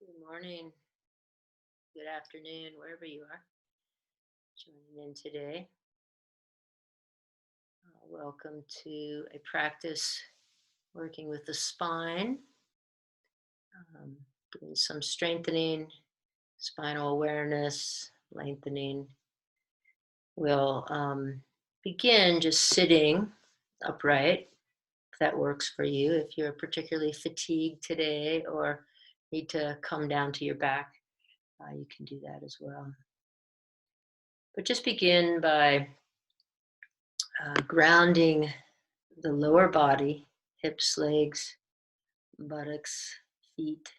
Good morning, good afternoon, wherever you are joining in today. Welcome to a practice working with the spine, um, doing some strengthening, spinal awareness, lengthening. We'll begin just sitting upright, if that works for you. If you're particularly fatigued today or need to come down to your back, you can do that as well. But just begin by grounding the lower body, hips, legs, buttocks, feet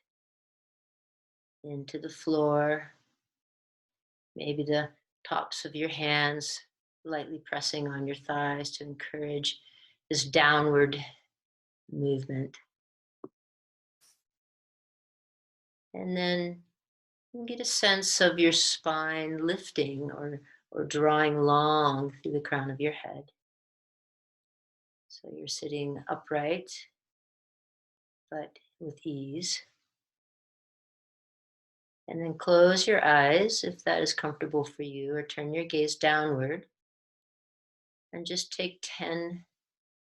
into the floor. Maybe the tops of your hands lightly pressing on your thighs to encourage this downward movement. And then get a sense of your spine lifting or drawing long through the crown of your head. So you're sitting upright, but with ease. And then close your eyes if that is comfortable for you, or turn your gaze downward. And just take 10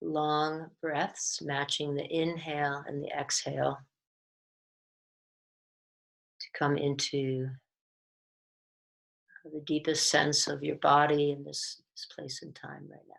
long breaths, matching the inhale and the exhale to come into the deepest sense of your body in this place and time right now.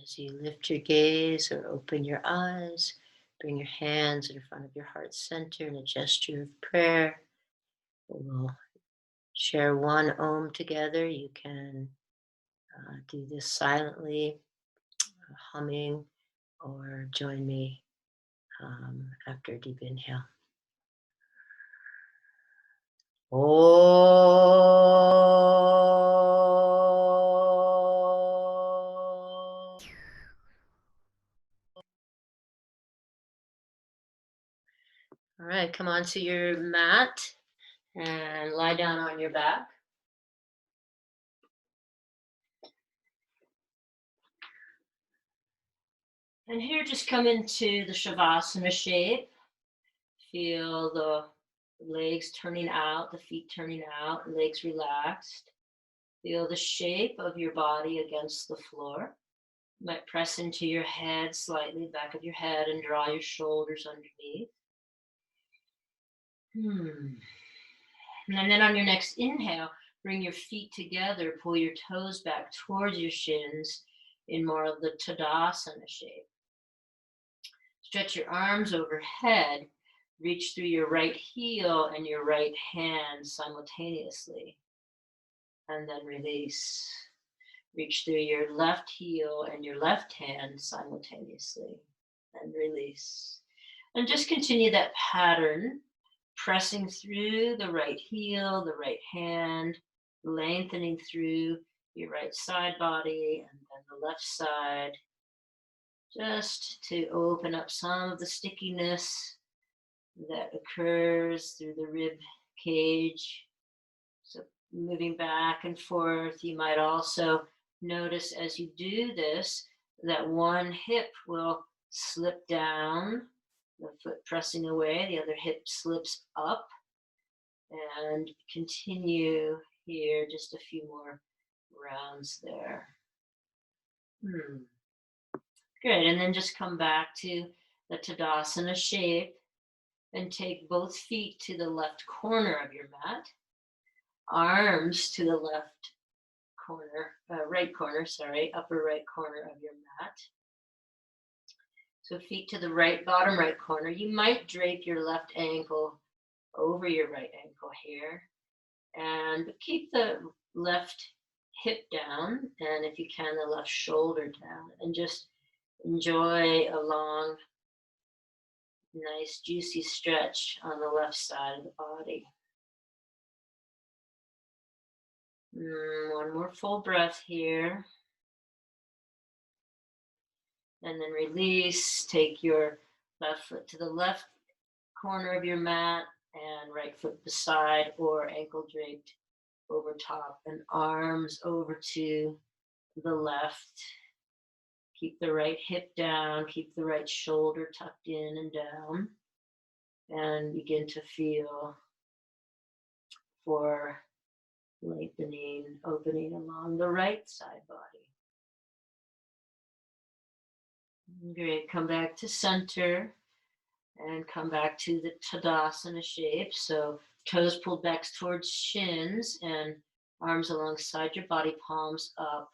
As you lift your gaze or open your eyes, bring your hands in front of your heart center in a gesture of prayer. We'll share one Om together. You can do this silently, humming, or join me after a deep inhale. Om. All right, come onto your mat and lie down on your back. And here, just come into the Shavasana shape. Feel the legs turning out, the feet turning out, legs relaxed. Feel the shape of your body against the floor. You might press into your head slightly, back of your head, and draw your shoulders underneath. And then on your next inhale, bring your feet together, pull your toes back towards your shins in more of the Tadasana shape. Stretch your arms overhead, reach through your right heel and your right hand simultaneously, and then release. Reach through your left heel and your left hand simultaneously, and release. And just continue that pattern, pressing through the right heel, the right hand, lengthening through your right side body and then the left side, just to open up some of the stickiness that occurs through the rib cage. So moving back and forth, you might also notice as you do this that one hip will slip down, the foot pressing away, the other hip slips up, and continue here, just a few more rounds there. Good, and then just come back to the Tadasana shape and take both feet to the left corner of your mat, arms to the left corner, right corner, sorry, upper right corner of your mat. So feet to the right, bottom right corner. You might drape your left ankle over your right ankle here, and keep the left hip down, and if you can, the left shoulder down, and just enjoy a long, nice, juicy stretch on the left side of the body. One more full breath here. And then release. Take your left foot to the left corner of your mat and right foot beside or ankle draped over top, and arms over to the left. Keep the right hip down, keep the right shoulder tucked in and down, and begin to feel for lengthening, opening along the right side body. Great, come back to center and come back to the Tadasana shape. So toes pulled back towards shins and arms alongside your body, palms up.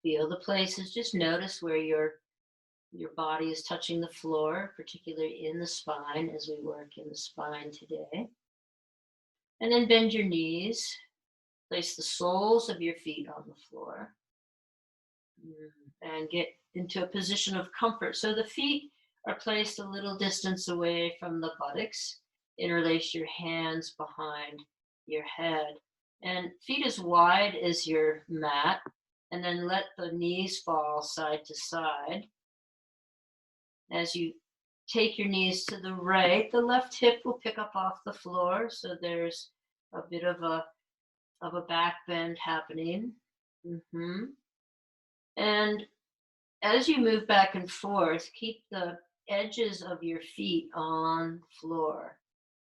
Feel the places, just notice where your body is touching the floor, particularly in the spine as we work in the spine today. And then bend your knees, place the soles of your feet on the floor, and get into a position of comfort. So the feet are placed a little distance away from the buttocks. Interlace your hands behind your head, and feet as wide as your mat, and then let the knees fall side to side. As you take your knees to the right, the left hip will pick up off the floor, so there's a bit of a back bend happening. And as you move back and forth, keep the edges of your feet on the floor.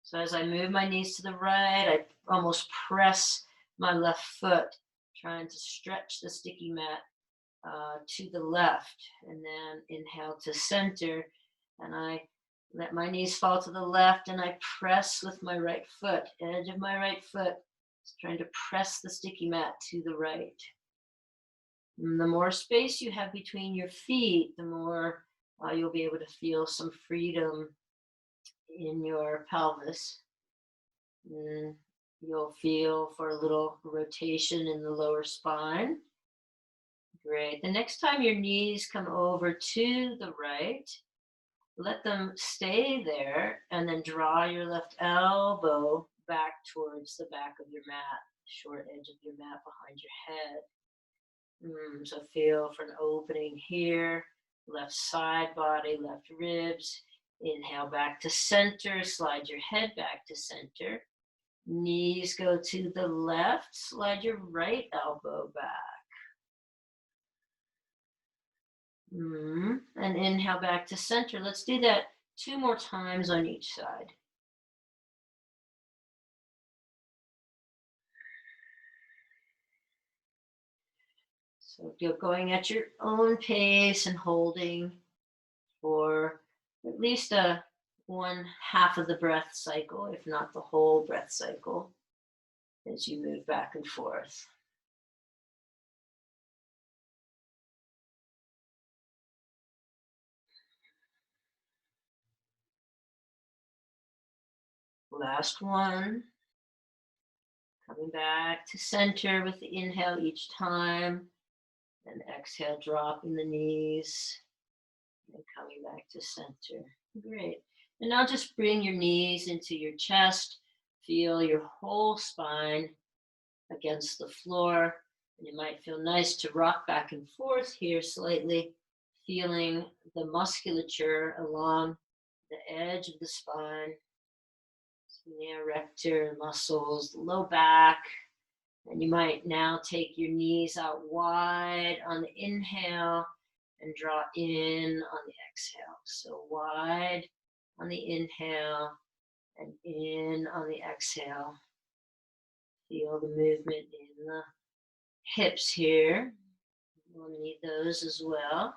So as I move my knees to the right, I almost press my left foot, trying to stretch the sticky mat to the left, and then inhale to center, and I let my knees fall to the left, and I press with my right foot, edge of my right foot, trying to press the sticky mat to the right. And the more space you have between your feet, the more you'll be able to feel some freedom in your pelvis. And you'll feel for a little rotation in the lower spine. Great. The next time your knees come over to the right, let them stay there, and then draw your left elbow back towards the back of your mat, short edge of your mat behind your head. So feel for an opening here, left side body, left ribs. Inhale back to center, slide your head back to center. Knees go to the left, slide your right elbow back. And inhale back to center. Let's do that 2 more times on each side. So you're going at your own pace and holding for at least 1/2 of the breath cycle, if not the whole breath cycle, as you move back and forth. Last one. Coming back to center with the inhale each time, and exhale, dropping the knees, and coming back to center. Great. And now just bring your knees into your chest. Feel your whole spine against the floor. And it might feel nice to rock back and forth here slightly, feeling the musculature along the edge of the spine, spinae erector muscles, the low back. And you might now take your knees out wide on the inhale and draw in on the exhale. So wide on the inhale and in on the exhale. Feel the movement in the hips here. We'll need those as well.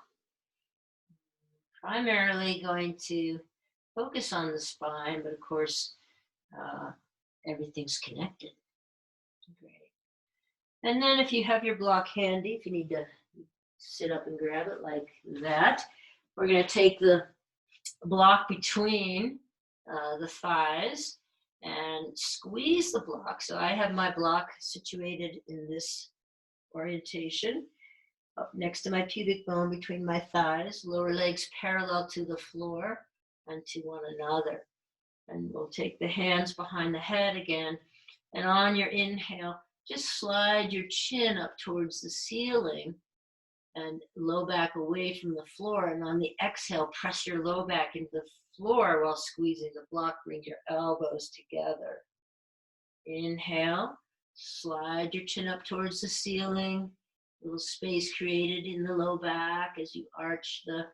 Primarily going to focus on the spine, but of course, everything's connected. Great. And then if you have your block handy, if you need to sit up and grab it like that, we're going to take the block between the thighs and squeeze the block. So I have my block situated in this orientation, up next to my pubic bone between my thighs, lower legs parallel to the floor and to one another. And we'll take the hands behind the head again. And on your inhale, just slide your chin up towards the ceiling and low back away from the floor. And on the exhale, press your low back into the floor while squeezing the block. Bring your elbows together. Inhale, slide your chin up towards the ceiling. Little space created in the low back as you arch the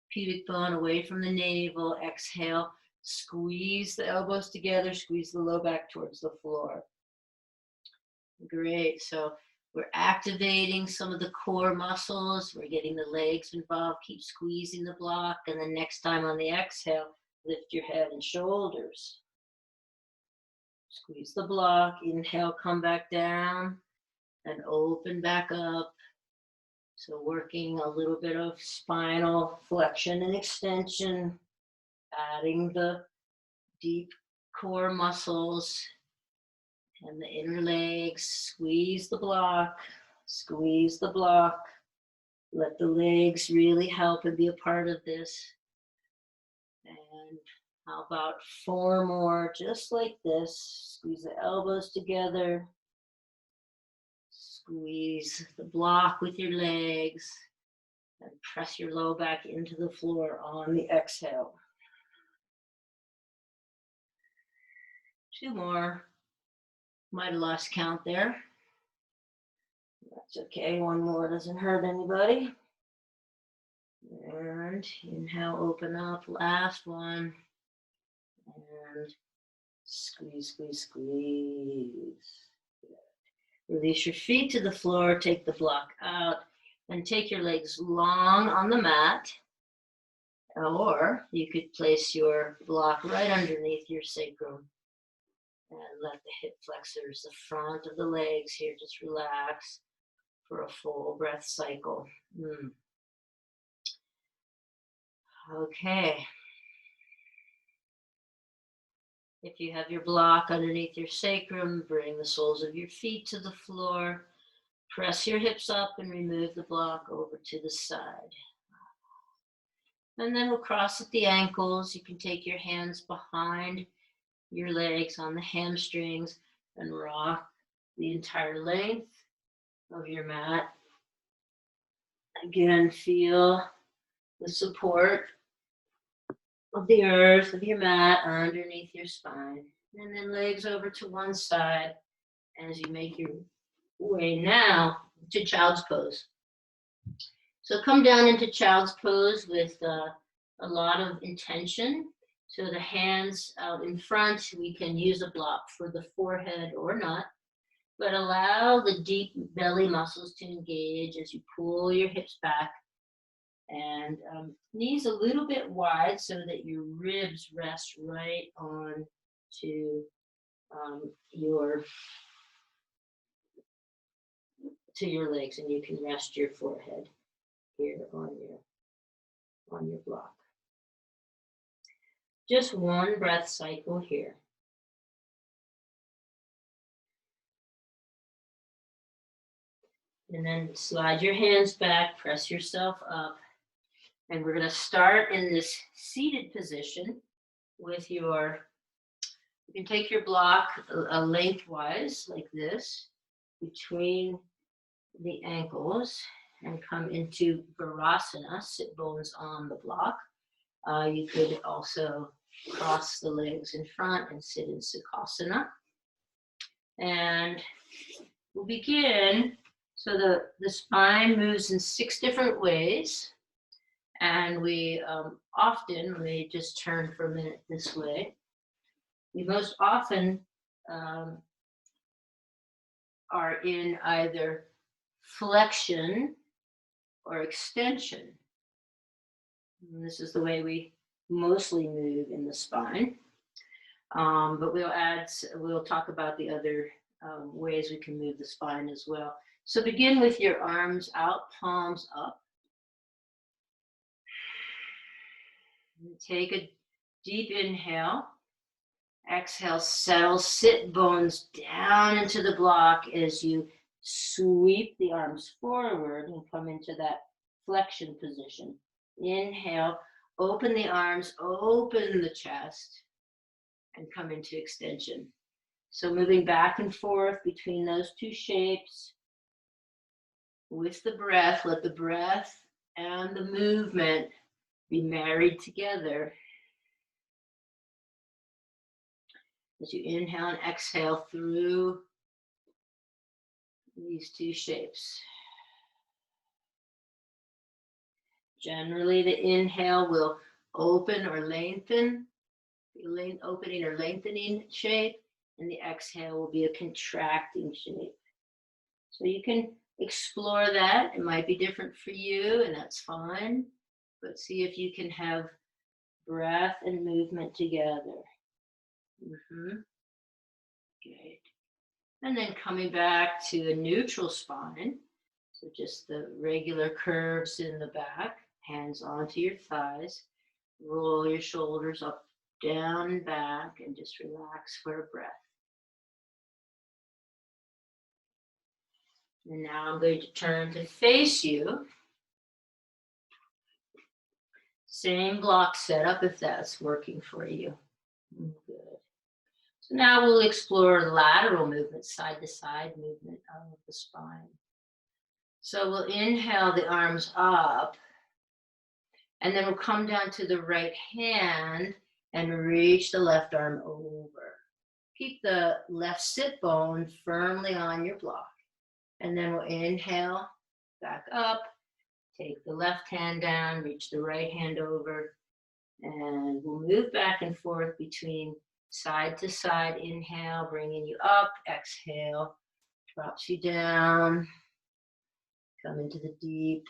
pubic bone away from the navel. Exhale, squeeze the elbows together, squeeze the low back towards the floor. Great. So we're activating some of the core muscles. We're getting the legs involved. Keep squeezing the block. And then next time on the exhale, lift your head and shoulders. Squeeze the block. Inhale, come back down and open back up. So working a little bit of spinal flexion and extension, adding the deep core muscles and the inner legs. Squeeze the block, squeeze the block. Let the legs really help and be a part of this. And how about 4 more, just like this. Squeeze the elbows together. Squeeze the block with your legs. And press your low back into the floor on the exhale. 2 more. Might have lost count there. That's okay. 1 more doesn't hurt anybody. And inhale, open up. Last one. And squeeze, squeeze, squeeze. Release your feet to the floor. Take the block out. And take your legs long on the mat. Or you could place your block right underneath your sacrum. And let the hip flexors, the front of the legs here, just relax for a full breath cycle. Okay. If you have your block underneath your sacrum, bring the soles of your feet to the floor. Press your hips up and remove the block over to the side. And then we'll cross at the ankles. You can take your hands behind your legs on the hamstrings and rock the entire length of your mat. Again, feel the support of the earth, of your mat underneath your spine. And then legs over to one side as you make your way now to child's pose. So come down into child's pose with a lot of intention. So the hands out in front, we can use a block for the forehead or not, but allow the deep belly muscles to engage as you pull your hips back and knees a little bit wide so that your ribs rest right on to your legs, and you can rest your forehead here on your block. Just 1 breath cycle here. And then slide your hands back, press yourself up. And we're going to start in this seated position with you can take your block lengthwise like this between the ankles and come into Virasana, sit bones on the block. You could also cross the legs in front and sit in Sukhasana. And we'll begin. So the spine moves in 6 different ways. And we often, let me just turn for a minute this way, we most often um, are in either flexion or extension. And this is the way we mostly move in the spine. But we'll talk about the other ways we can move the spine as well. So begin with your arms out, palms up. Take a deep inhale. Exhale, settle sit bones down into the block as you sweep the arms forward and come into that flexion position. Inhale, open the arms, open the chest, and come into extension. So moving back and forth between those two shapes with the breath, let the breath and the movement be married together. As you inhale and exhale through these two shapes. Generally, the inhale will open or lengthen, opening or lengthening shape, and the exhale will be a contracting shape. So you can explore that. It might be different for you, and that's fine. But see if you can have breath and movement together. Good. And then coming back to a neutral spine. So just the regular curves in the back, hands onto your thighs. Roll your shoulders up, down, and back, and just relax for a breath. And now I'm going to turn to face you. Same block setup if that's working for you. Good. So now we'll explore lateral movement, side to side movement of the spine. So we'll inhale the arms up, and then we'll come down to the right hand and reach the left arm over. Keep the left sit bone firmly on your block. And then we'll inhale, back up, take the left hand down, reach the right hand over, and we'll move back and forth between side to side. Inhale, bringing you up. Exhale, drops you down. Come into the deep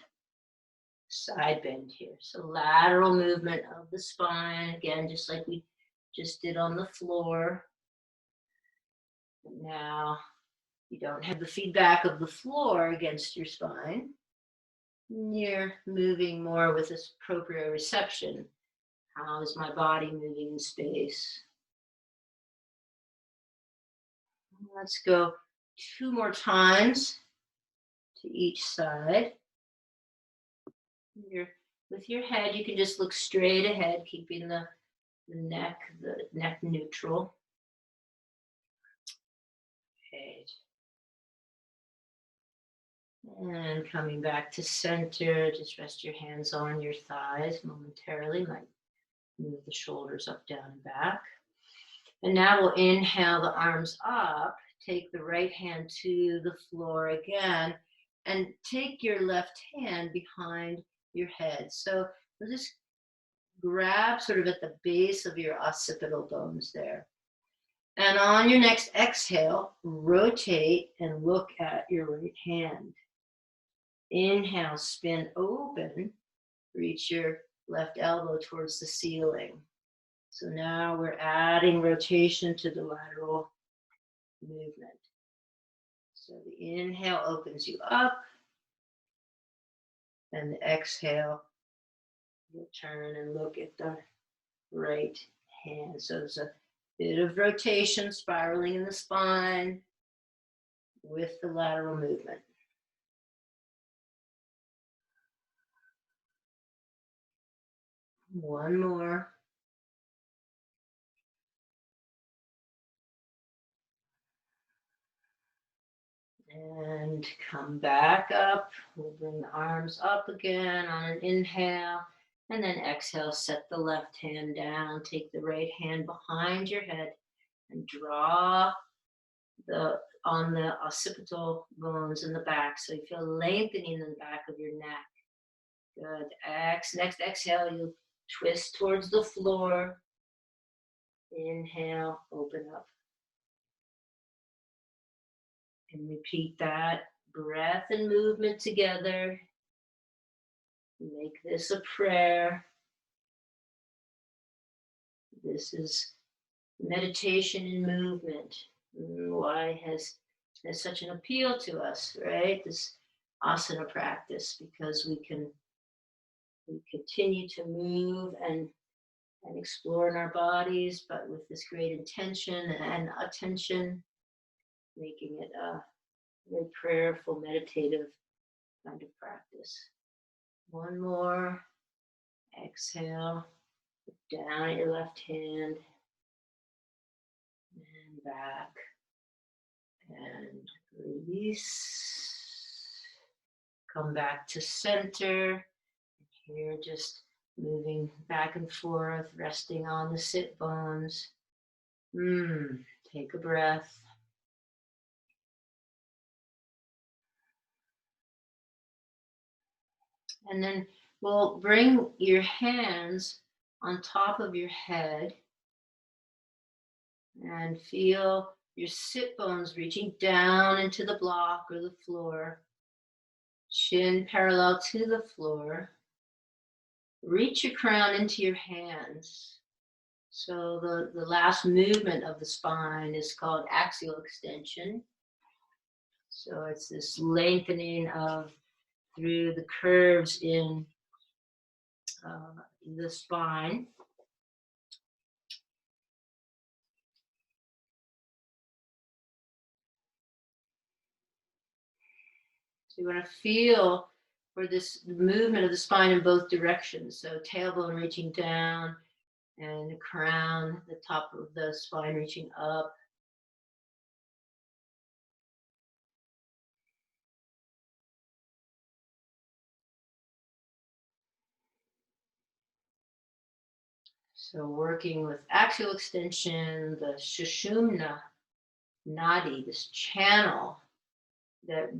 side bend here. So lateral movement of the spine, again, just like we just did on the floor. And now you don't have the feedback of the floor against your spine. You're moving more with this proprioception. How is my body moving in space? Let's go 2 more times to each side. With your head, you can just look straight ahead, keeping the neck neutral. Okay. And coming back to center, just rest your hands on your thighs momentarily. Might move the shoulders up, down, and back. And now we'll inhale the arms up, take the right hand to the floor again, and take your left hand behind your head. So we'll just grab sort of at the base of your occipital bones there. And on your next exhale, rotate and look at your right hand. Inhale, spin open, reach your left elbow towards the ceiling. So now we're adding rotation to the lateral movement. So the inhale opens you up, and the exhale, you'll turn and look at the right hand. So there's a bit of rotation, spiraling in the spine with the lateral movement. One more. And come back up. We'll bring the arms up again on an inhale. And then exhale, set the left hand down. Take the right hand behind your head and draw on the occipital bones in the back. So you feel lengthening in the back of your neck. Good. Next exhale, you twist towards the floor. Inhale, open up. And repeat that breath and movement together. Make this a prayer. This is meditation and movement. Why has such an appeal to us, right? This asana practice, because we continue to move and explore in our bodies, but with this great intention and attention, making it a very prayerful, meditative kind of practice. One more. Exhale. Down at your left hand. And back. And release. Come back to center. Here, just moving back and forth, resting on the sit bones. Take a breath. And then we'll bring your hands on top of your head and feel your sit bones reaching down into the block or the floor. Chin parallel to the floor. Reach your crown into your hands. So the last movement of the spine is called axial extension. So it's this lengthening of through the curves in the spine. So you want to feel for this movement of the spine in both directions. So tailbone reaching down and the crown, the top of the spine reaching up. So working with axial extension, the Sushumna Nadi, this channel that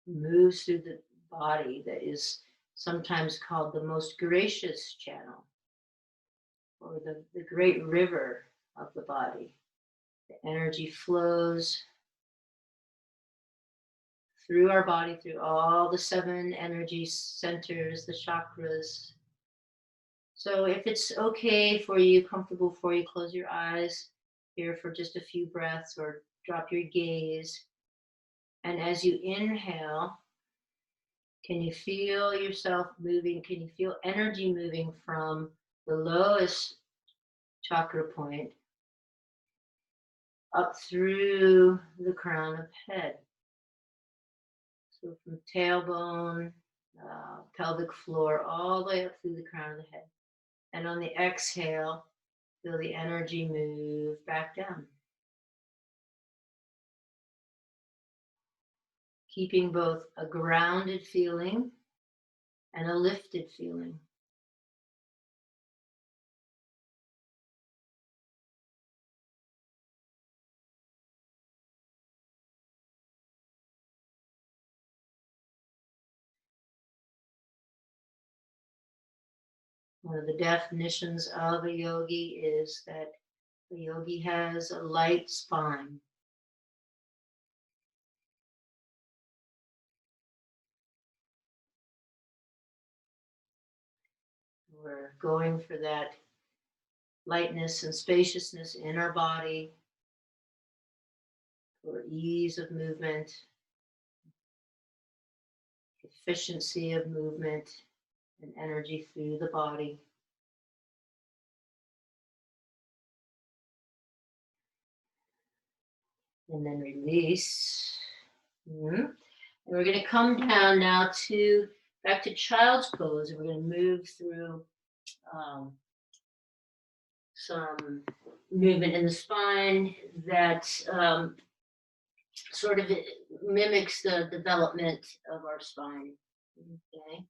moves through the body, that is sometimes called the most gracious channel, or the great river of the body. The energy flows through our body, through all the 7 energy centers, the chakras. So if it's okay for you, comfortable for you, close your eyes here for just a few breaths or drop your gaze. And as you inhale, can you feel yourself moving? Can you feel energy moving from the lowest chakra point up through the crown of head? So from tailbone, pelvic floor, all the way up through the crown of the head. And on the exhale, feel the energy move back down. Keeping both a grounded feeling and a lifted feeling. One of the definitions of a yogi is that a yogi has a light spine. We're going for that lightness and spaciousness in our body, for ease of movement, efficiency of movement, and energy through the body. And then release. And we're going to come down now back to child's pose, and we're going to move through some movement in the spine that sort of mimics the development of our spine. Okay.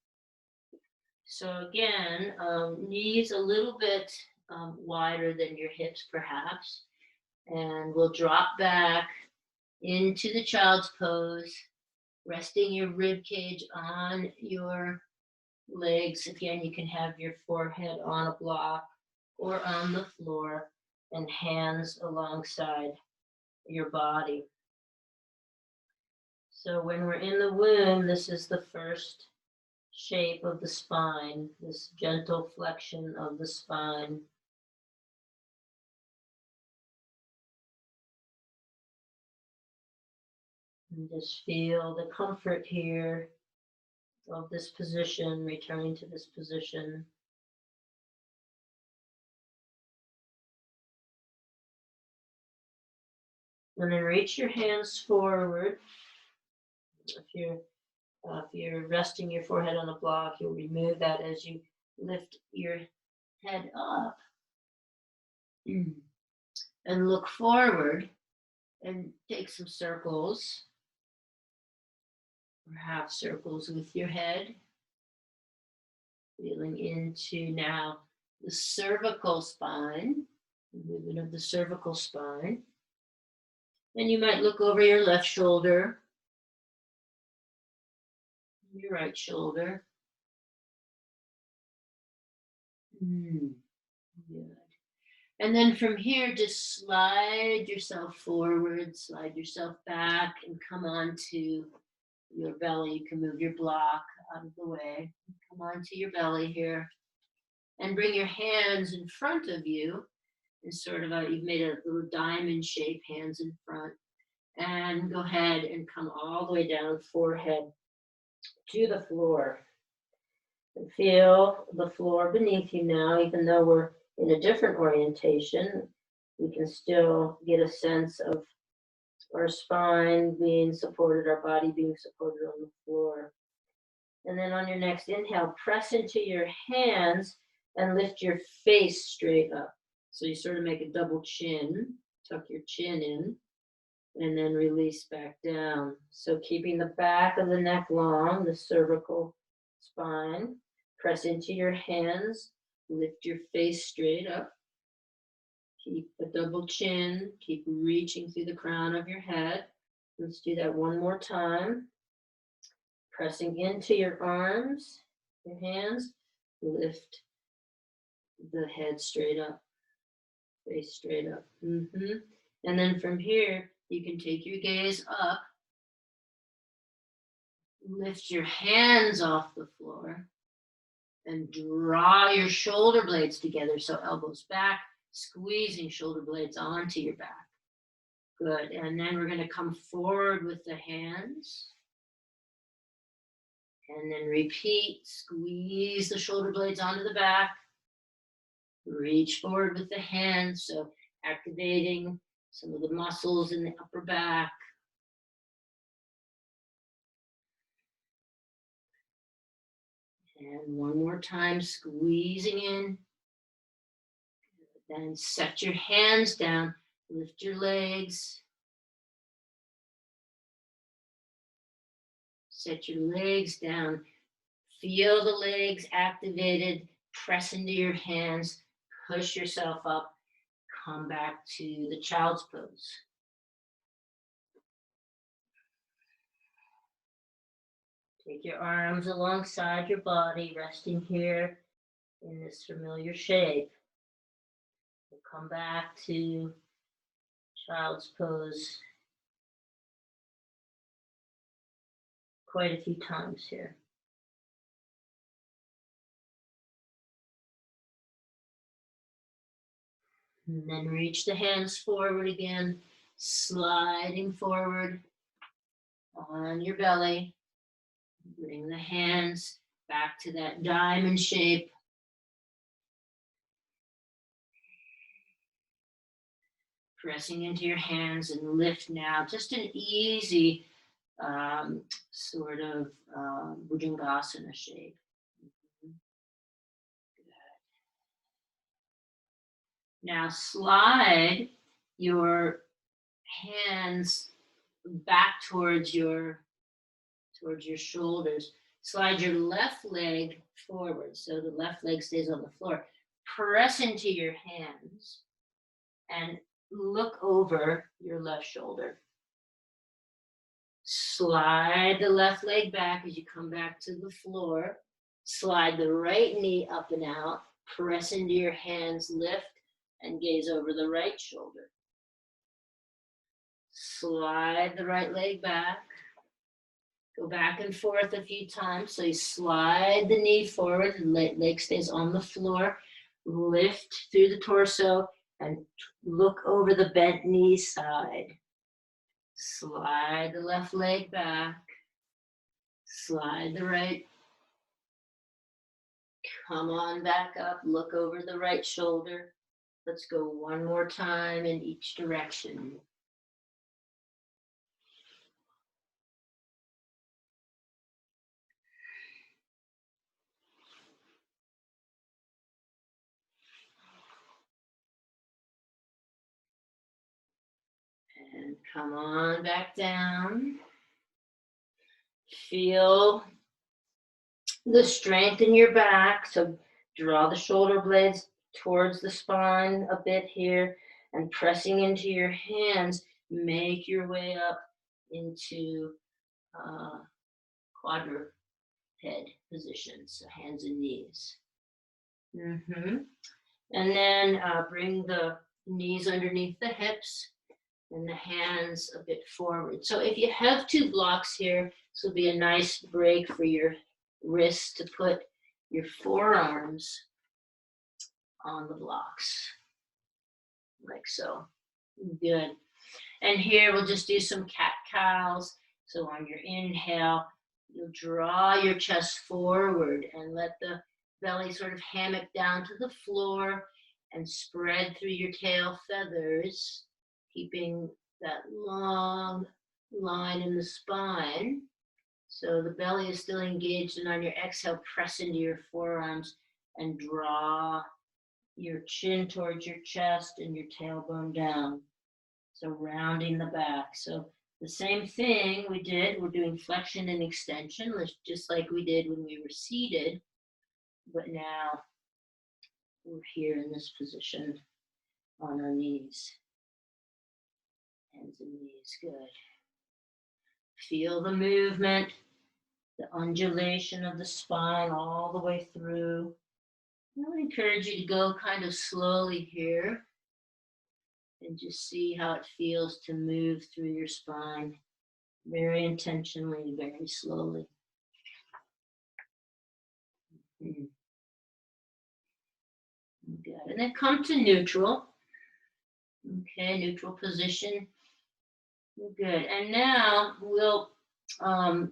So again, knees a little bit wider than your hips, perhaps, and we'll drop back into the child's pose, resting your rib cage on your legs. Again, you can have your forehead on a block or on the floor and hands alongside your body. So when we're in the womb, this is the first shape of the spine, this gentle flexion of the spine. And just feel the comfort here of this position, returning to this position. And then reach your hands forward. If you're resting your forehead on a block, you'll remove that as you lift your head up. And look forward and take some circles or half circles with your head. Feeling into now the cervical spine, the movement of the cervical spine. Then you might look over your left shoulder, your right shoulder. Good. And then from here, just slide yourself forward, slide yourself back, and come onto your belly. You can move your block out of the way. Come onto your belly here. And bring your hands in front of you. And sort of you've made a little diamond shape, hands in front. And go ahead and come all the way down, forehead to the floor. And feel the floor beneath you now, even though we're in a different orientation. We can still get a sense of our spine being supported, our body being supported on the floor. And then on your next inhale, press into your hands and lift your face straight up. So you sort of make a double chin, tuck your chin in, and then release back down. So keeping the back of the neck long, the cervical spine, press into your hands, lift your face straight up. Keep a double chin, keep reaching through the crown of your head. Let's do that one more time. Pressing into your arms, your hands, lift the head straight up, face straight up. And then from here, you can take your gaze up, lift your hands off the floor, and draw your shoulder blades together. So elbows back, squeezing shoulder blades onto your back. Good. And then we're going to come forward with the hands. And then repeat, squeeze the shoulder blades onto the back. Reach forward with the hands, so activating some of the muscles in the upper back. And one more time, squeezing in. Then set your hands down, lift your legs. Set your legs down. Feel the legs activated. Press into your hands. Push yourself up. Come back to the child's pose. Take your arms alongside your body, resting here in this familiar shape. We'll come back to child's pose quite a few times here. And then reach the hands forward again, sliding forward on your belly. Bring the hands back to that diamond shape. Pressing into your hands and lift now. Just an easy sort of Bhujangasana shape. Now slide your hands back towards your shoulders. Slide your left leg forward so the left leg stays on the floor. Press into your hands and look over your left shoulder. Slide the left leg back as you come back to the floor. Slide the right knee up and out. Press into your hands, lift, and gaze over the right shoulder. Slide the right leg back. Go back and forth a few times. So you slide the knee forward, and leg stays on the floor. Lift through the torso and look over the bent knee side. Slide the left leg back. Slide the right. Come on back up. Look over the right shoulder. Let's go one more time in each direction. And come on back down. Feel the strength in your back. So draw the shoulder blades towards the spine a bit here, and pressing into your hands, make your way up into quadruped position. So hands and knees. And then bring the knees underneath the hips and the hands a bit forward. So if you have two blocks here, this will be a nice break for your wrists to put your forearms on the blocks, like so. Good. And here we'll just do some cat-cows. So on your inhale, you'll draw your chest forward and let the belly sort of hammock down to the floor and spread through your tail feathers, keeping that long line in the spine. So the belly is still engaged, and on your exhale, press into your forearms and draw your chin towards your chest and your tailbone down. So rounding the back. So the same thing we did, we're doing flexion and extension, just like we did when we were seated, but now we're here in this position on our knees. Hands and knees, good. Feel the movement, the undulation of the spine all the way through. I would encourage you to go kind of slowly here and just see how it feels to move through your spine very intentionally, very slowly. Good. And then come to neutral. Okay, neutral position. Good. And now we're going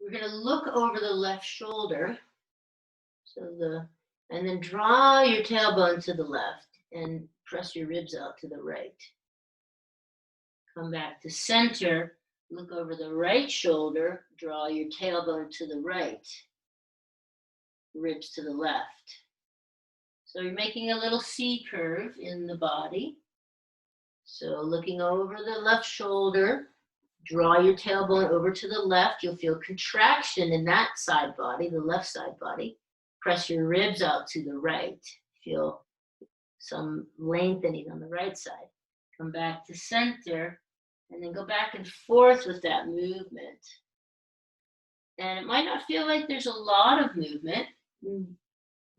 to look over the left shoulder. And then draw your tailbone to the left and press your ribs out to the right. Come back to center, look over the right shoulder, draw your tailbone to the right, ribs to the left. So you're making a little C curve in the body. So looking over the left shoulder, draw your tailbone over to the left. You'll feel contraction in that side body, the left side body. Press your ribs out to the right. Feel some lengthening on the right side. Come back to center, and then go back and forth with that movement. And it might not feel like there's a lot of movement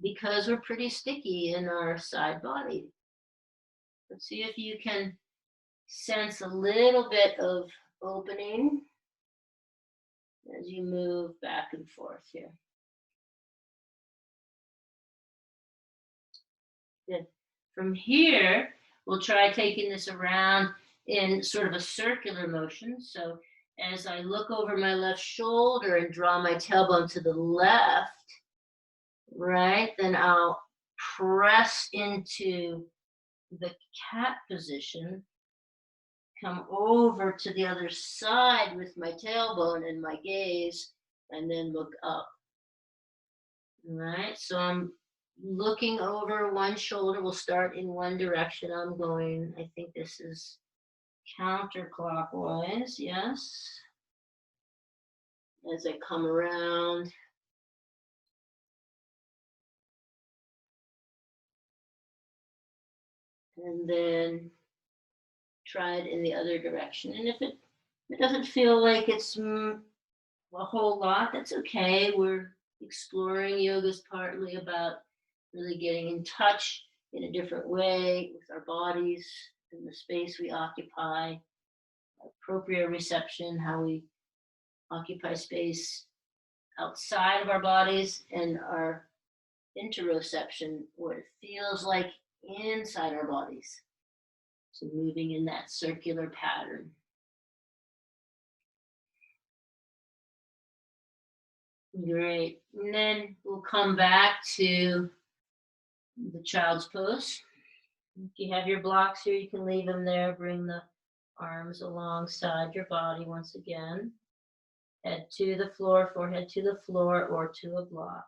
because we're pretty sticky in our side body. Let's see if you can sense a little bit of opening as you move back and forth here. Good. From here, we'll try taking this around in sort of a circular motion. So as I look over my left shoulder and draw my tailbone to the left, right, then I'll press into the cat position, come over to the other side with my tailbone and my gaze, and then look up. All right, so I'm looking over one shoulder. We'll start in one direction. I'm going, I think this is counterclockwise, yes. As I come around. And then try it in the other direction. And if it doesn't feel like it's a whole lot, that's okay. We're exploring yoga is partly about really getting in touch in a different way with our bodies and the space we occupy, proprioception, how we occupy space outside of our bodies, and our interoception, what it feels like inside our bodies. So moving in that circular pattern. Great. And then we'll come back to the child's pose. If you have your blocks here, you can leave them there. Bring the arms alongside your body once again. Head to the floor, forehead to the floor, or to a block.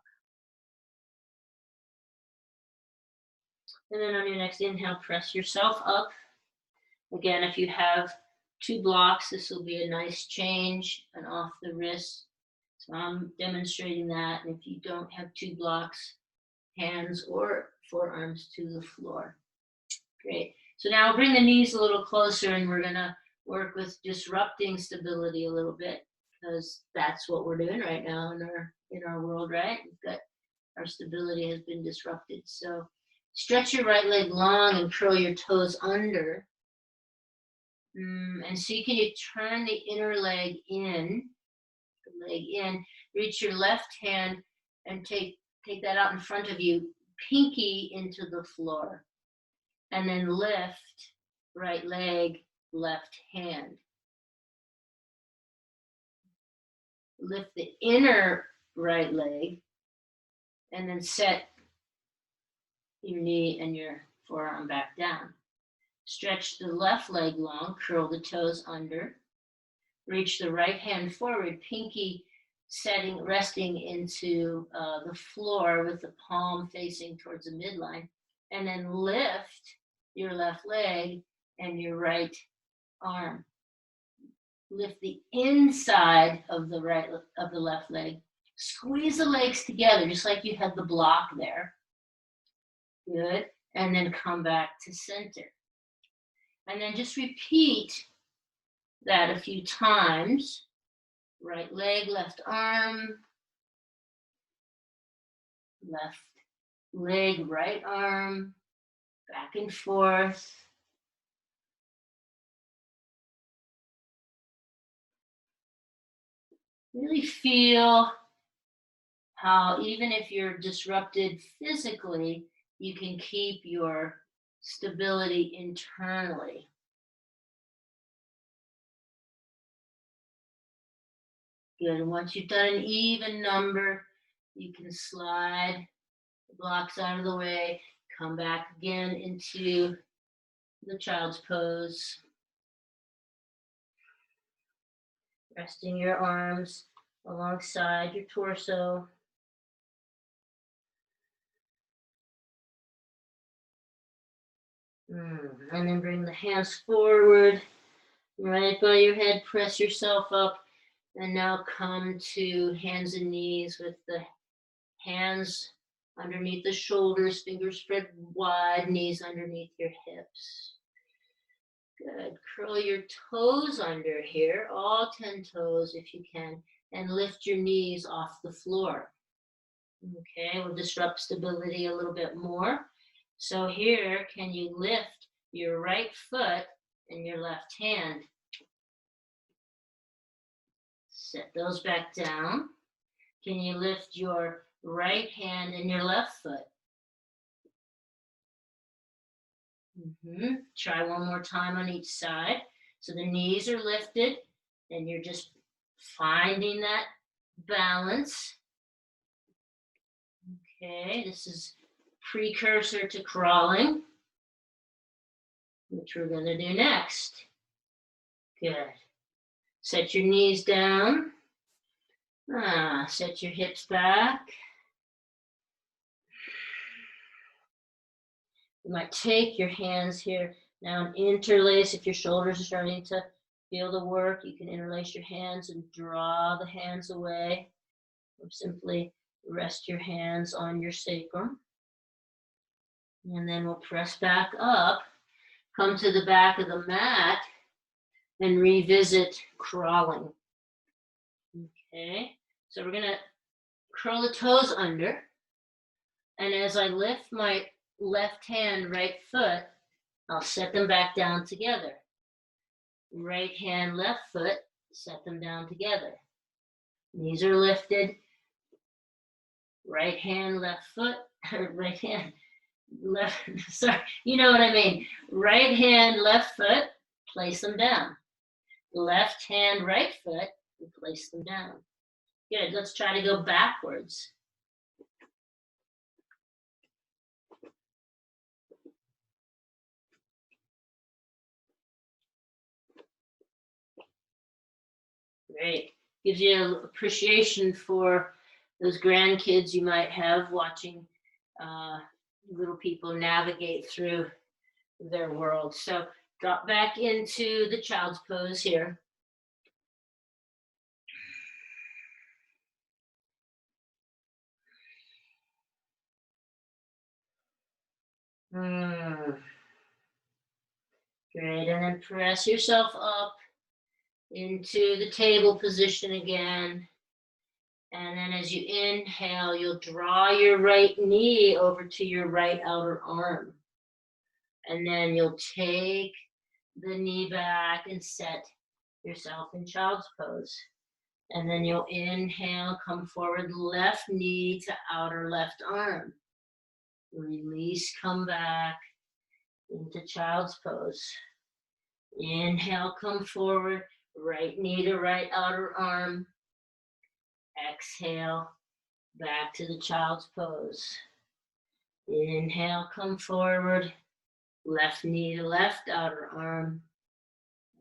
And then on your next inhale, press yourself up. Again, if you have 2 blocks, this will be a nice change and off the wrist. So I'm demonstrating that. And if you don't have 2 blocks, hands or forearms to the floor. Great. So now I'll bring the knees a little closer, and we're going to work with disrupting stability a little bit, because that's what we're doing right now in our world, right? We've got our stability has been disrupted. So stretch your right leg long and curl your toes under. And see, can you turn the inner leg in, reach your left hand and take that out in front of you, pinky into the floor. And then lift right leg, left hand. Lift the inner right leg and then set your knee and your forearm back down. Stretch the left leg long, curl the toes under. Reach the right hand forward, pinky resting into the floor with the palm facing towards the midline. And then lift your left leg and your right arm. Lift the inside of the left leg. Squeeze the legs together, just like you had the block there. Good. And then come back to center. And then just repeat that a few times. Right leg, left arm. Left leg, right arm. Back and forth. Really feel how even if you're disrupted physically, you can keep your stability internally. Good. And once you've done an even number, you can slide the blocks out of the way, come back again into the child's pose. Resting your arms alongside your torso. And then bring the hands forward, right by your head, press yourself up. And now come to hands and knees with the hands underneath the shoulders, fingers spread wide, knees underneath your hips. Good. Curl your toes under here, all 10 toes if you can, and lift your knees off the floor. Okay, we'll disrupt stability a little bit more. So here, can you lift your right foot and your left hand? Set those back down. Can you lift your right hand and your left foot? Try one more time on each side. So the knees are lifted and you're just finding that balance. Okay, this is precursor to crawling, which we're going to do next. Good. Set your knees down. Set your hips back. You might take your hands here now and interlace. If your shoulders are starting to feel the work, you can interlace your hands and draw the hands away, or simply rest your hands on your sacrum. And then we'll press back up, come to the back of the mat, and revisit crawling. Okay, so we're going to Curl the toes under. And as I lift my left hand, right foot, I'll set them back down together. Right hand, left foot, set them down together. Knees are lifted. Right hand, left foot, or right hand, left, sorry, you know what I mean. Right hand, left foot, place them down. Left hand, right foot, and place them down. Good, let's try to go backwards. Great. Gives you an appreciation for those grandkids you might have watching little people navigate through their world. So drop back into the child's pose here. Great, and then press yourself up into the table position again. And then as you inhale, you'll draw your right knee over to your right outer arm. And then you'll take the knee back and set yourself in child's pose. And then you'll inhale, come forward, left knee to outer left arm. Release, come back into child's pose. Inhale, come forward, right knee to right outer arm. Exhale, back to the child's pose. Inhale, come forward, left knee to left outer arm.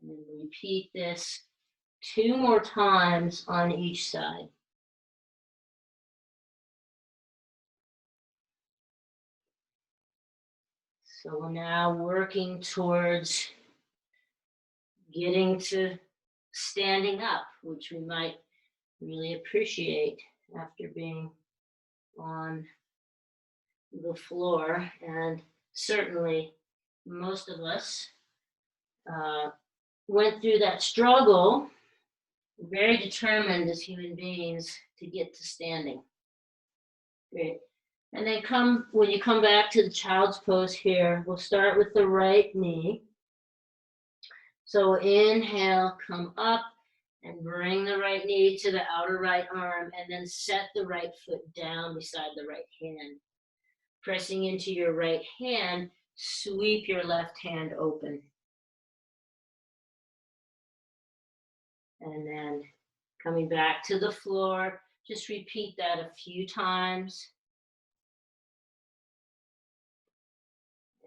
And then repeat this 2 more times on each side. So we're now working towards getting to standing up, which we might really appreciate after being on the floor. And certainly most of us went through that struggle, very determined as human beings to get to standing. Great. And then when you come back to the child's pose here, we'll start with the right knee. So inhale, come up and bring the right knee to the outer right arm, and then set the right foot down beside the right hand. Pressing into your right hand, sweep your left hand open. And then coming back to the floor, just repeat that a few times.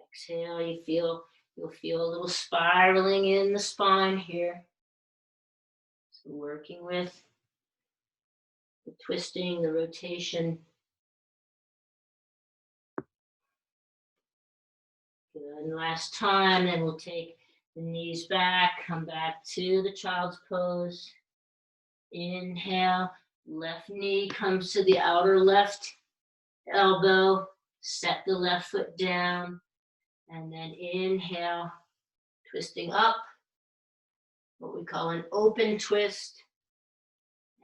Exhale, you'll feel a little spiraling in the spine here. So working with the twisting, the rotation. Good, and last time, then we'll take the knees back, come back to the child's pose. Inhale, left knee comes to the outer left elbow, set the left foot down, and then inhale, twisting up, what we call an open twist.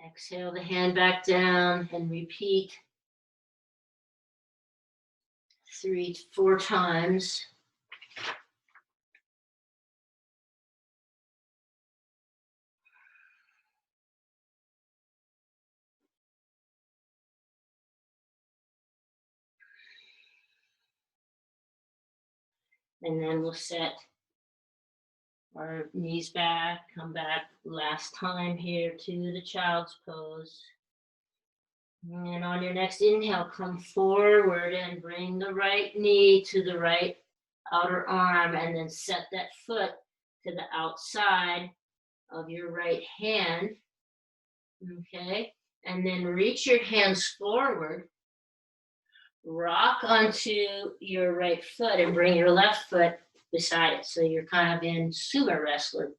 Exhale the hand back down and repeat 3 to 4 times. And then we'll set our knees back, come back last time here to the child's pose. And on your next inhale, come forward and bring the right knee to the right outer arm, and then set that foot to the outside of your right hand. Okay, and then reach your hands forward, rock onto your right foot and bring your left foot beside it. So you're kind of in sumo wrestler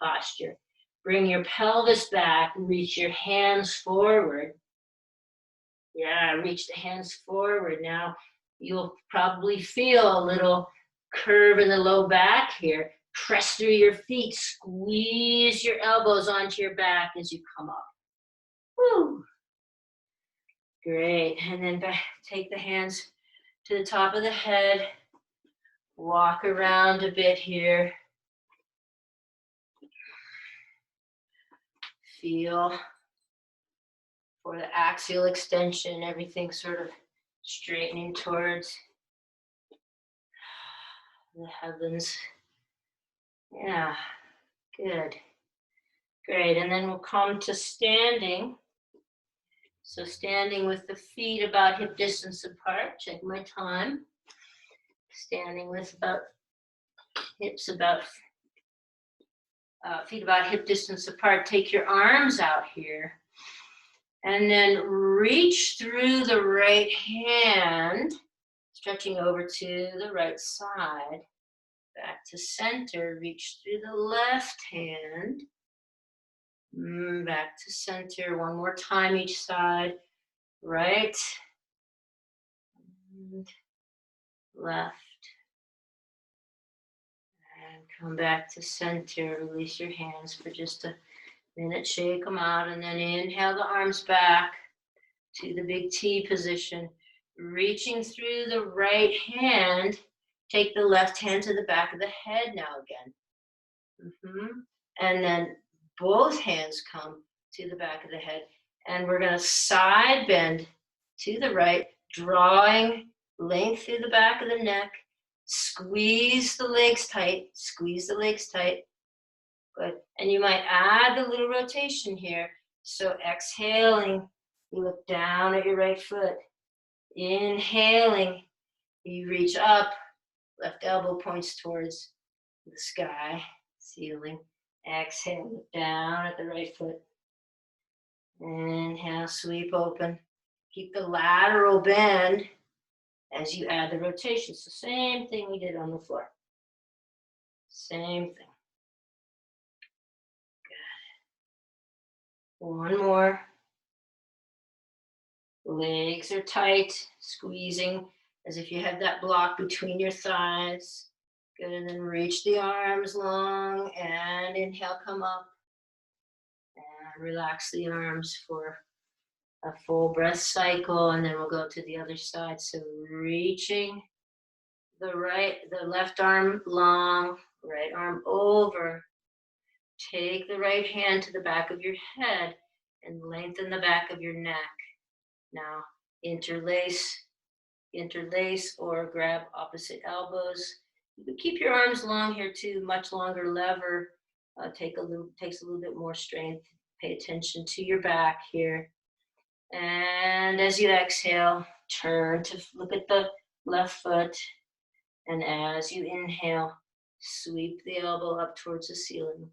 posture. Bring your pelvis back, reach your hands forward. Yeah, reach the hands forward. Now you'll probably feel a little curve in the low back here. Press through your feet, squeeze your elbows onto your back as you come up. Woo. Great. And then back, take the hands to the top of the head. Walk around a bit here. Feel for the axial extension, everything sort of straightening towards the heavens. Yeah, good. Great. And then we'll come to standing. So standing with the feet about hip distance apart. Check my time. Standing with hips about feet about hip distance apart. Take your arms out here. And then reach through the right hand, stretching over to the right side. Back to center, reach through the left hand. Back to center, one more time each side. Right, and left. And come back to center, release your hands for just a minute, shake them out, and then inhale the arms back to the big T position. Reaching through the right hand, take the left hand to the back of the head now again. And then both hands come to the back of the head. And we're going to side bend to the right, drawing length through the back of the neck. Squeeze the legs tight, squeeze the legs tight. Good. And you might add a little rotation here. So exhaling, you look down at your right foot. Inhaling, you reach up, left elbow points towards the sky, ceiling. Exhale, look down at the right foot. Inhale, sweep open. Keep the lateral bend as you add the rotation. So same thing we did on the floor. Same thing. Good. One more. Legs are tight, squeezing as if you had that block between your thighs. Good, and then reach the arms long and inhale, come up. And relax the arms for a full breath cycle, and then we'll go to the other side. So reaching the left arm long, right arm over. Take the right hand to the back of your head and lengthen the back of your neck. Now interlace or grab opposite elbows. You can keep your arms long here too, much longer lever. Takes a little bit more strength. Pay attention to your back here. And as you exhale, turn to look at the left foot. And as you inhale, sweep the elbow up towards the ceiling.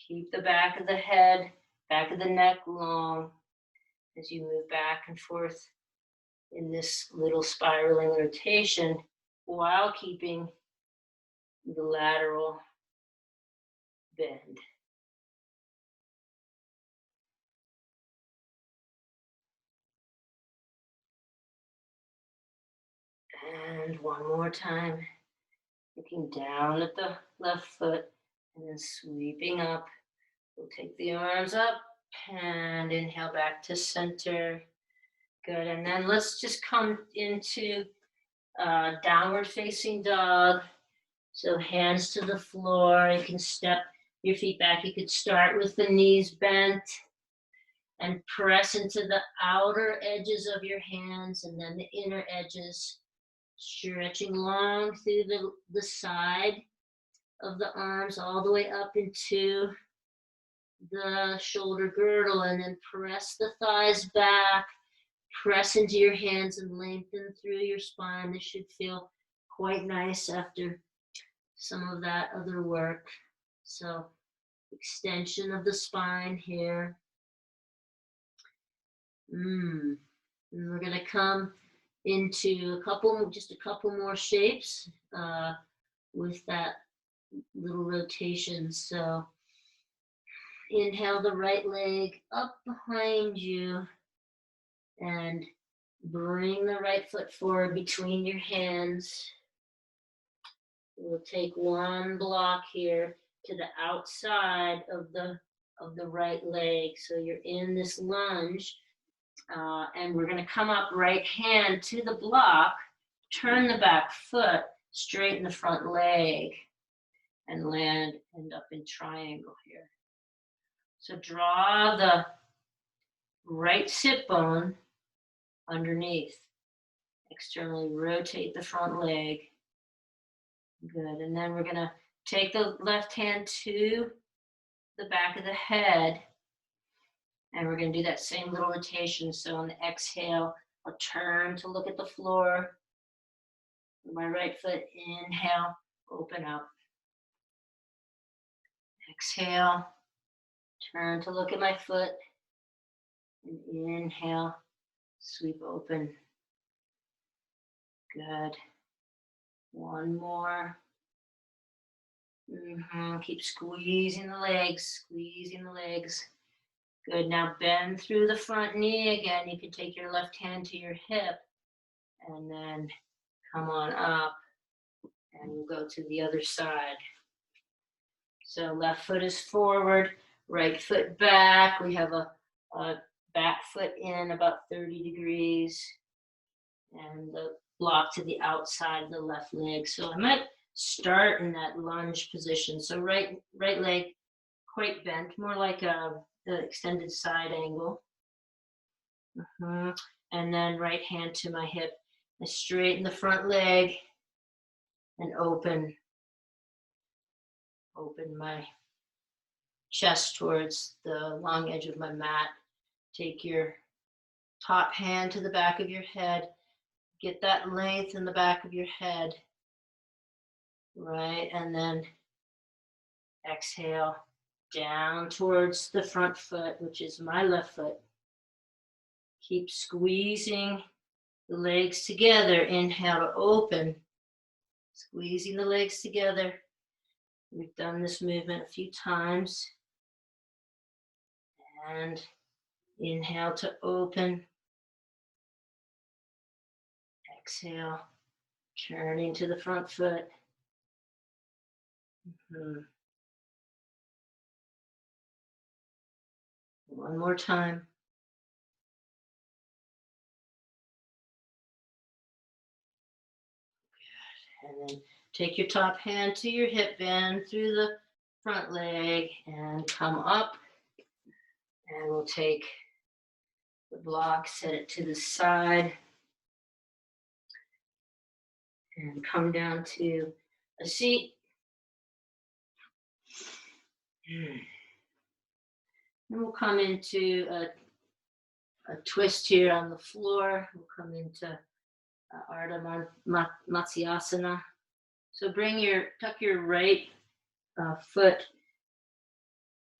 Keep the back of the head, back of the neck long as you move back and forth in this little spiraling rotation while keeping the lateral bend. And one more time, looking down at the left foot and then sweeping up. We'll take the arms up and inhale back to center. Good, and then let's just come into downward facing dog. So hands to the floor, you can step your feet back. You could start with the knees bent and press into the outer edges of your hands and then the inner edges, stretching long through the side of the arms all the way up into the shoulder girdle, and then press the thighs back, press into your hands and lengthen through your spine. This should feel quite nice after some of that other work. So extension of the spine here. And we're going to come into just a couple more shapes with that little rotation. So inhale the right leg up behind you and bring the right foot forward between your hands. We'll take one block here to the outside of the right leg. So you're in this lunge And we're going to come up right hand to the block, turn the back foot, straighten the front leg, and end up in triangle here. So draw the right sit bone underneath. Externally rotate the front leg. Good. And then we're going to take the left hand to the back of the head. And we're going to do that same little rotation. So on the exhale, I'll turn to look at the floor. With my right foot, inhale, open up. Exhale, turn to look at my foot. And inhale, sweep open. Good. One more. Keep squeezing the legs, squeezing the legs. Good. Now bend through the front knee again. You can take your left hand to your hip and then come on up, and we'll go to the other side. So left foot is forward, right foot back. We have a back foot in about 30 degrees and the block to the outside of the left leg. So I might start in that lunge position. So right leg quite bent, more like the extended side angle. And then right hand to my hip. I straighten the front leg and open my chest towards the long edge of my mat. Take your top hand to the back of your head. Get that length in the back of your head. Right, and then exhale down towards the front foot, which is my left foot. Keep squeezing the legs together. Inhale to open. Squeezing the legs together. We've done this movement a few times. And inhale to open. Exhale, turning to the front foot. One more time. And then take your top hand to your hip, bend through the front leg and come up. And we'll take the block, set it to the side, and come down to a seat. And we'll come into a twist here on the floor. We'll come into Ardha Matsyasana. So tuck your right foot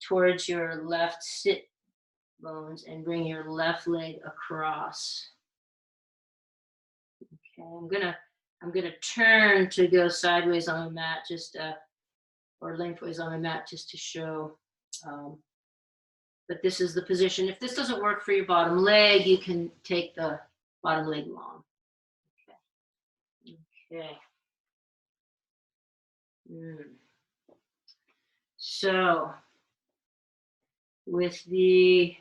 towards your left sit bones and bring your left leg across. Okay, I'm gonna turn to go sideways on the mat, or lengthways on the mat, just to show. But this is the position. If this doesn't work for your bottom leg, you can take the bottom leg long. Okay. So with the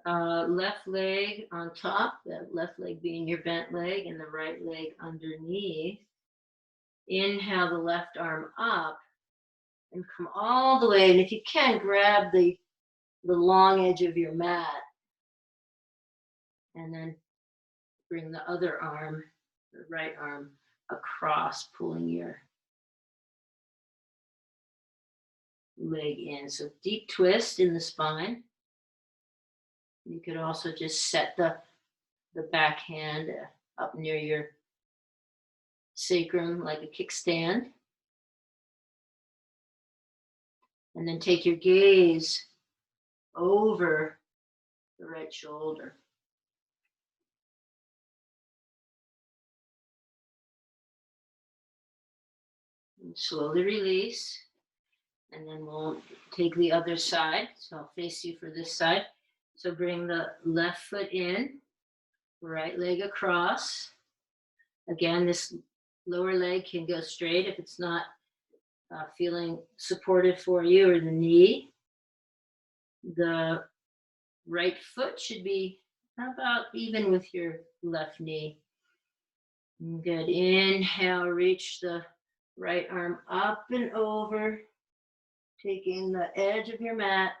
left leg on top, that left leg being your bent leg and the right leg underneath, inhale the left arm up and come all the way. And if you can, grab the long edge of your mat and then bring the other arm, the right arm, across, pulling your leg in. So deep twist in the spine. You could also just set the back hand up near your sacrum like a kickstand. And then take your gaze over the right shoulder. And slowly release. And then we'll take the other side. So I'll face you for this side. So bring the left foot in, right leg across. Again, this lower leg can go straight if it's not feeling supportive for you, or the knee. The right foot should be How about even with your left knee? Good. Inhale, reach the right arm up and over, taking the edge of your mat.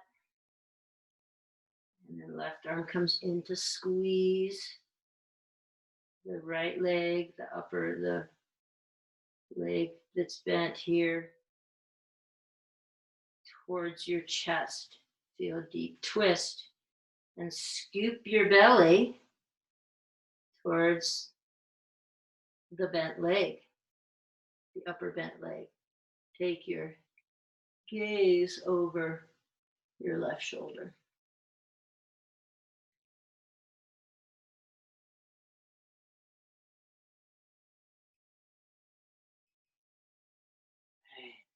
And then left arm comes in to squeeze the right leg, the leg that's bent here towards your chest. Feel a deep twist and scoop your belly towards the bent leg, the upper bent leg. Take your gaze over your left shoulder.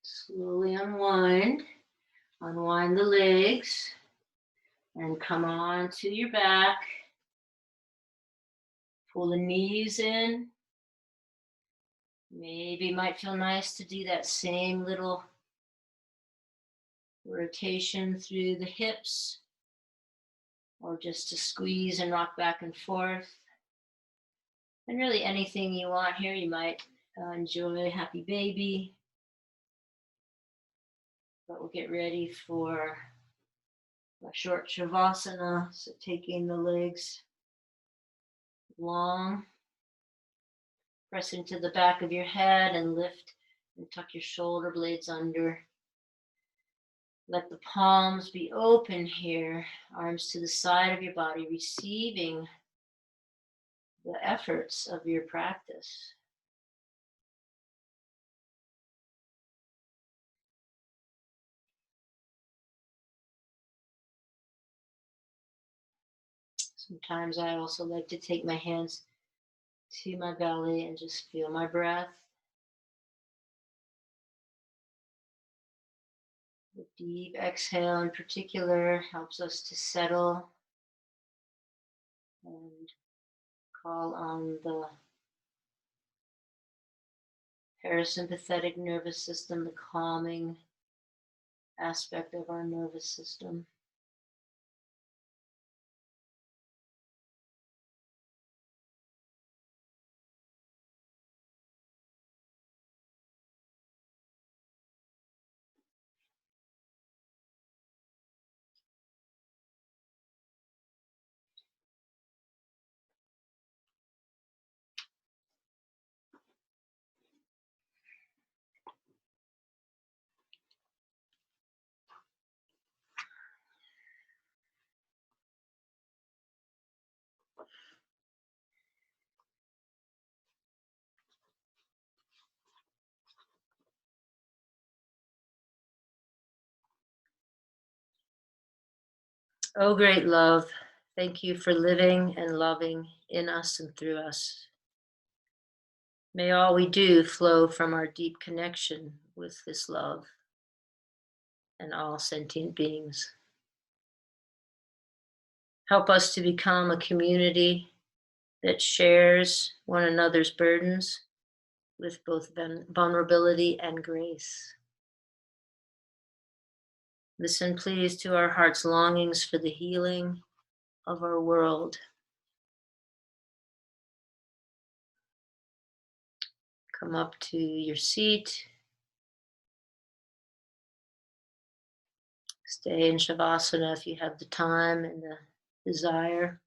Slowly unwind. Unwind the legs and come on to your back. Pull the knees in. Maybe it might feel nice to do that same little rotation through the hips, or just to squeeze and rock back and forth. And really anything you want here. You might enjoy Happy Baby, but we'll get ready for a short Shavasana. So taking the legs long, press into the back of your head and lift and tuck your shoulder blades under. Let the palms be open here, arms to the side of your body, receiving the efforts of your practice. Sometimes I also like to take my hands to my belly and just feel my breath. The deep exhale in particular helps us to settle and call on the parasympathetic nervous system, the calming aspect of our nervous system. Oh, great love, thank you for living and loving in us and through us. May all we do flow from our deep connection with this love and all sentient beings. Help us to become a community that shares one another's burdens with both vulnerability and grace. Listen, please, to our heart's longings for the healing of our world. Come up to your seat. Stay in Shavasana if you have the time and the desire.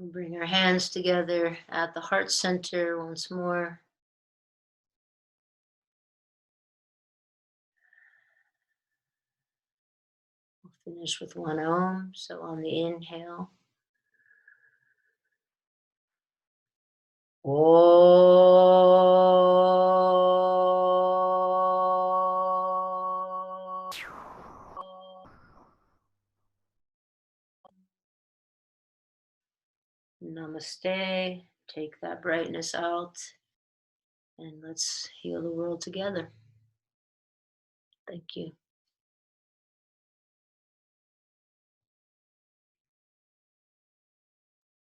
We'll bring our hands together at the heart center once more. We'll finish with one Om. So on the inhale, Om. Namaste. Take that brightness out and let's heal the world together. Thank you.